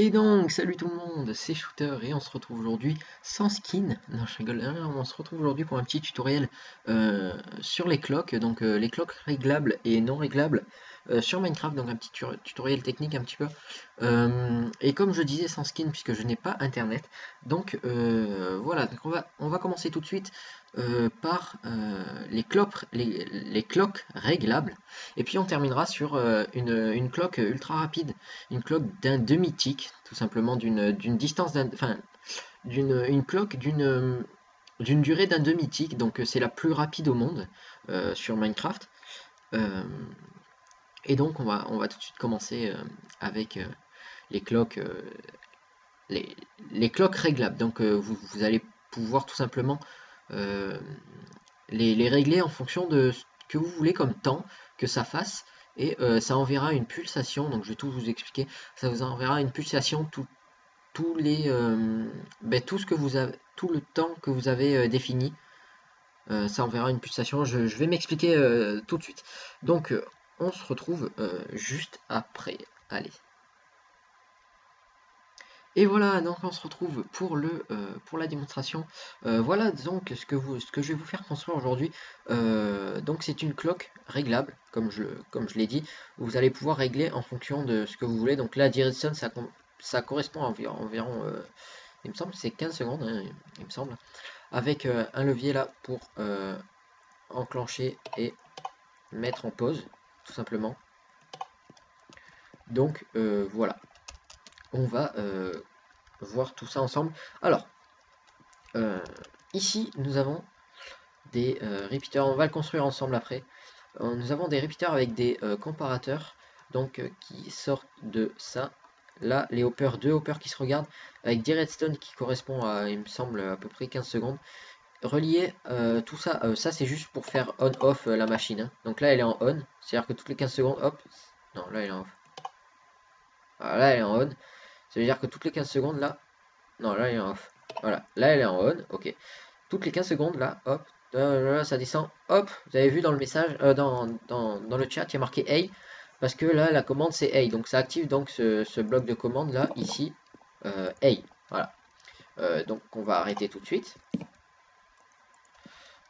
Et donc, salut tout le monde, c'est Shooter et on se retrouve aujourd'hui sans skin. Non, je rigole, on se retrouve aujourd'hui pour un petit tutoriel sur les clocks, donc les clocks réglables et non réglables sur Minecraft, donc un petit tutoriel technique un petit peu. Et comme je disais, sans skin puisque je n'ai pas internet. Donc voilà, donc on va commencer tout de suite par les clocks réglables. Et puis on terminera sur une clock ultra rapide, une cloque d'un demi-tick, tout simplement d'une distance enfin une cloque d'une durée d'un demi-tick, donc c'est la plus rapide au monde sur Minecraft. Euh, et donc on va tout de suite commencer avec les cloques les, les cloques réglables. Donc vous allez pouvoir tout simplement euh, les régler en fonction de ce que vous voulez comme temps que ça fasse. Et ça enverra une pulsation, donc je vais tout vous expliquer, ça vous enverra une pulsation tout ce que vous avez, tout le temps que vous avez défini, ça enverra une pulsation. Je vais m'expliquer tout de suite. Donc on se retrouve juste après. Allez. Et voilà, donc on se retrouve pour la démonstration. Voilà donc ce que je vais vous faire construire aujourd'hui. Donc c'est une cloque réglable, comme je l'ai dit. Vous allez pouvoir régler en fonction de ce que vous voulez. Donc là, redstone, ça correspond à environ il me semble que c'est 15 secondes, hein, il me semble. Avec un levier là pour enclencher et mettre en pause, tout simplement. Donc voilà, on va voir tout ça ensemble. Alors, Euh, ici, nous avons des repeaters. On va le construire ensemble après. Nous avons des repeaters avec des comparateurs, donc qui sortent de ça. Là, les hoppers, deux hoppers qui se regardent, avec des redstone qui correspond à, il me semble, à peu près 15 secondes. Relier tout ça, ça c'est juste pour faire on-off la machine, hein. Donc là, elle est en on, c'est-à-dire que toutes les 15 secondes, hop, non, là elle est en off. Voilà, là elle est en on, ça veut dire que toutes les 15 secondes, là, non, là elle est en off. Voilà, là elle est en on, ok. Toutes les 15 secondes, là, hop, ça descend, hop, vous avez vu dans le message, dans le chat, il y a marqué Hey, parce que là, la commande c'est Hey, donc ça active donc ce bloc de commande là, ici, Hey, voilà. Donc on va arrêter tout de suite,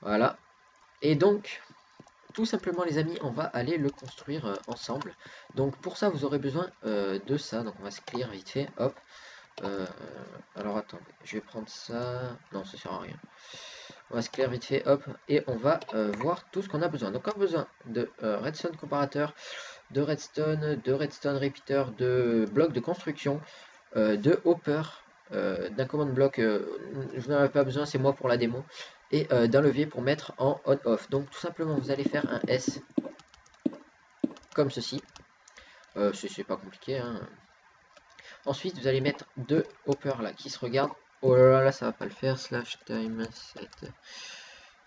voilà. Et donc, tout simplement les amis, on va aller le construire ensemble. Donc pour ça, vous aurez besoin de ça, donc on va se clear vite fait, hop. Euh, alors attendez, je vais prendre ça, non ça sert à rien. On va se clair vite fait, hop, et on va voir tout ce qu'on a besoin. Donc on a besoin de redstone comparateur, de redstone repeater, de blocs de construction, de hopper, d'un command block, je n'en ai pas besoin, c'est moi pour la démo, et d'un levier pour mettre en on-off. Donc tout simplement, vous allez faire un S comme ceci. C'est pas compliqué, hein. Ensuite, vous allez mettre deux hoppers là qui se regardent. Oh là là, là ça va pas le faire. Slash time 7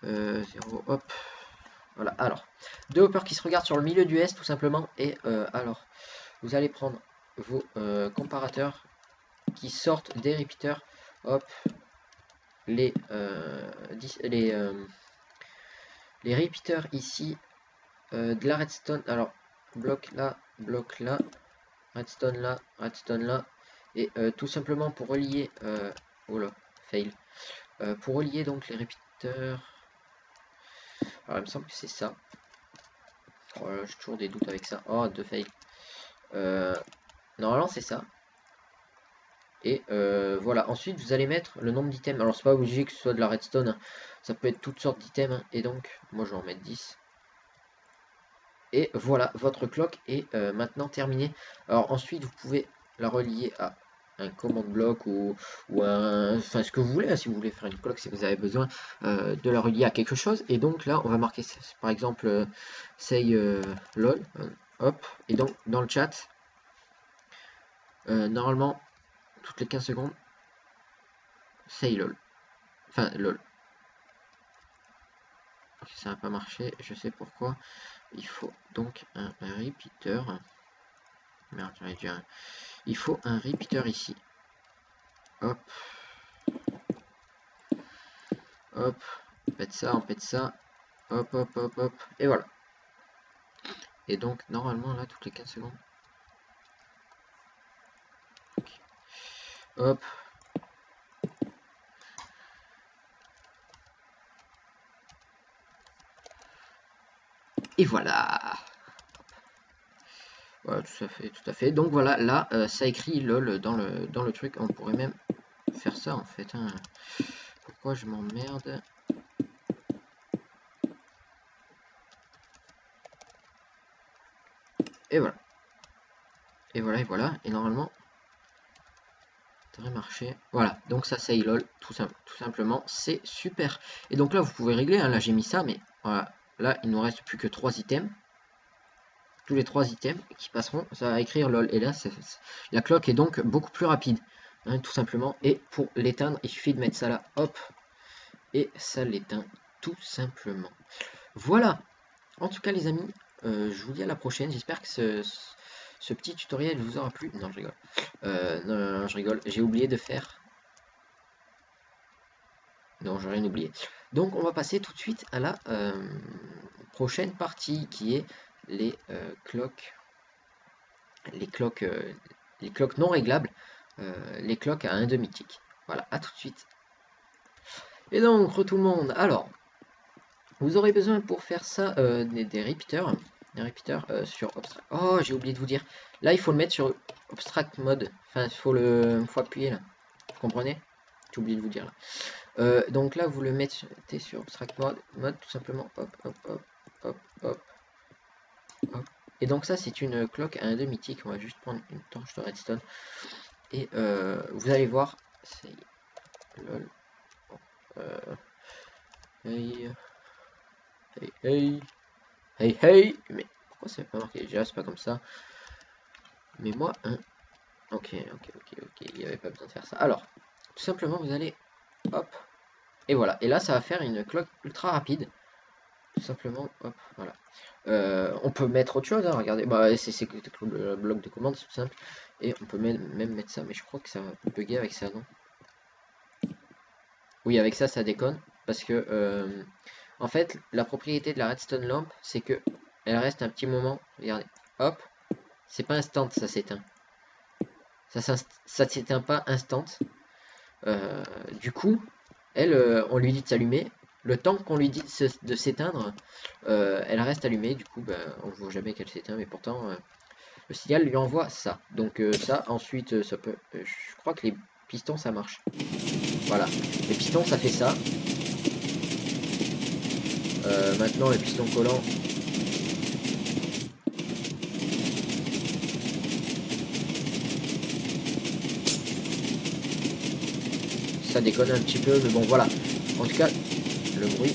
0, hop. Voilà, alors, deux hoppers qui se regardent sur le milieu du S tout simplement. Et alors, vous allez prendre vos comparateurs qui sortent des repeaters. Hop, les, les repeaters ici, de la redstone. Alors, bloc là, redstone là. Et tout simplement pour relier. Oh là, fail. Pour relier donc les repeaters. Alors, il me semble que c'est ça. Oh là, j'ai toujours des doutes avec ça. Oh, deux fails. Normalement, c'est ça. Et voilà. Ensuite, vous allez mettre le nombre d'items. Alors, c'est pas obligé que ce soit de la redstone, hein. Ça peut être toutes sortes d'items, hein. Et donc, moi, je vais en mettre 10. Et voilà, votre clock est maintenant terminée. Alors, ensuite, vous pouvez la relier à un command block ou enfin, ce que vous voulez, hein, si vous voulez faire une clock, si vous avez besoin de la relier à quelque chose. Et donc, là, on va marquer, par exemple, say lol. Hop. Et donc, dans le chat, normalement, toutes les 15 secondes, say lol. Enfin, lol. Ça n'a pas marché, je sais pourquoi. Il faut donc un repeater. Merde, j'en ai déjà un. Il faut un repeater ici. Hop. Hop. On pète ça, on pète ça. Hop, hop, hop, hop. Et voilà. Et donc, normalement, là, toutes les 15 secondes. Hop. Et voilà. Voilà, tout à fait, tout à fait. Donc voilà, là, ça écrit LOL dans le truc. On pourrait même faire ça en fait. Hein. Pourquoi je m'emmerde? Et voilà. Et voilà, et voilà. Et normalement, ça devrait marcher. Voilà, donc ça c'est LOL, tout simplement. C'est super. Et donc là, vous pouvez régler. Hein. Là, j'ai mis ça, mais voilà. Là, il nous reste plus que 3 items. Tous les 3 items qui passeront, ça va écrire LOL. Et là, la cloque est donc beaucoup plus rapide. Hein, tout simplement. Et pour l'éteindre, il suffit de mettre ça là. Hop. Et ça l'éteint tout simplement. Voilà. En tout cas, les amis, je vous dis à la prochaine. J'espère que ce petit tutoriel vous aura plu. Non, je rigole. Non, je rigole. J'ai oublié de faire. Non, j'ai rien oublié. Donc, on va passer tout de suite à la prochaine partie qui est les cloques. Les cloques non réglables. Les cloques à 1 mythique. Voilà, à tout de suite. Et donc, tout le monde. Alors, vous aurez besoin pour faire ça des repeaters. Des repeaters sur Obstract. Oh, j'ai oublié de vous dire. Là, il faut le mettre sur Obstract Mode. Enfin, faut appuyer là. Vous comprenez? J'ai oublié de vous dire là. Donc là, vous le mettez sur Obstract Mode tout simplement. Hop, hop, hop, hop, hop, hop. Et donc ça, c'est une cloque à 1 mythique. On va juste prendre une torche de redstone. Et vous allez voir. C'est lol. Hey, hey, hey. Hey hey, mais pourquoi c'est pas marqué déjà, c'est pas comme ça. Mais moi, hein. Ok, il n'y avait pas besoin de faire ça. Alors, tout simplement, vous allez, hop, et voilà. Et là, ça va faire une cloque ultra rapide. Tout simplement, hop, voilà. On peut mettre autre chose, hein, regardez. Bah, c'est le bloc de commande, c'est tout simple. Et on peut même mettre ça, mais je crois que ça va bugger avec ça, non? Oui, avec ça, ça déconne. Parce que, en fait, la propriété de la redstone lamp, c'est que elle reste un petit moment. Regardez, hop. C'est pas instant, ça s'éteint. Ça s'éteint pas instant. Du coup, elle, on lui dit de s'allumer. Le temps qu'on lui dit de s'éteindre, elle reste allumée. Du coup, on ne voit jamais qu'elle s'éteint, mais pourtant, le signal lui envoie ça. Donc ça, ensuite, ça peut. Je crois que les pistons, ça marche. Voilà. Les pistons, ça fait ça. Maintenant, les pistons collants. Ça déconne un petit peu, mais bon, voilà. En tout cas, le bruit.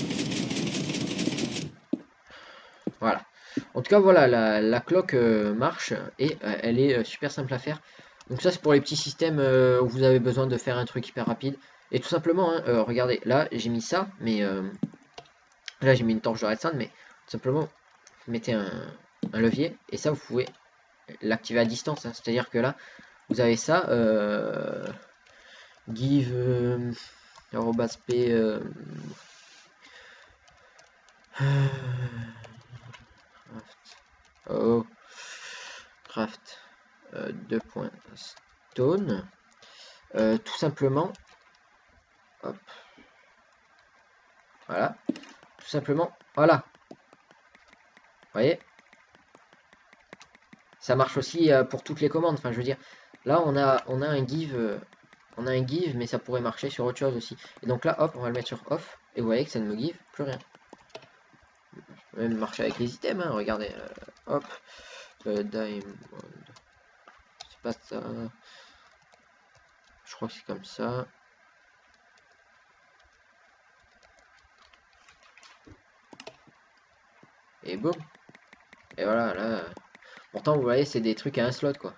Voilà. En tout cas, voilà, la cloque marche et elle est super simple à faire. Donc ça, c'est pour les petits systèmes où vous avez besoin de faire un truc hyper rapide. Et tout simplement, hein, regardez, là, j'ai mis ça, mais là, j'ai mis une torche de redstone, mais tout simplement, vous mettez un levier et ça, vous pouvez l'activer à distance. Hein. C'est-à-dire que là, vous avez ça, give p oh, craft 2.stone. Tout simplement, hop, voilà, tout simplement, voilà, vous voyez, ça marche aussi pour toutes les commandes, enfin je veux dire, là on a un give, mais ça pourrait marcher sur autre chose aussi, et donc là hop, on va le mettre sur off, et vous voyez que ça ne me give plus rien, même marcher avec les items, hein, regardez, hop, diamond, c'est pas ça, je crois que c'est comme ça. Et boum. Et voilà, là. Pourtant, vous voyez, c'est des trucs à un slot, quoi.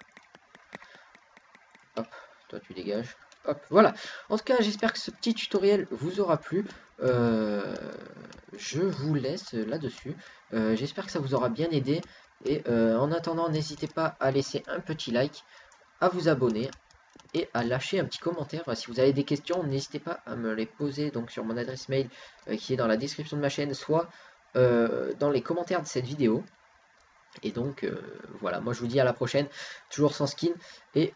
Hop, toi tu dégages. Hop, voilà. En tout cas, j'espère que ce petit tutoriel vous aura plu. Je vous laisse là-dessus. J'espère que ça vous aura bien aidé. Et en attendant, n'hésitez pas à laisser un petit like, à vous abonner et à lâcher un petit commentaire. Si vous avez des questions, n'hésitez pas à me les poser donc sur mon adresse mail qui est dans la description de ma chaîne, soit dans les commentaires de cette vidéo. Et donc voilà, moi je vous dis à la prochaine, toujours sans skin. Et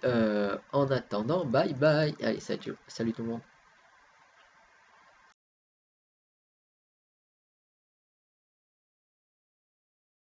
en attendant, bye bye. Allez, salut tout le monde.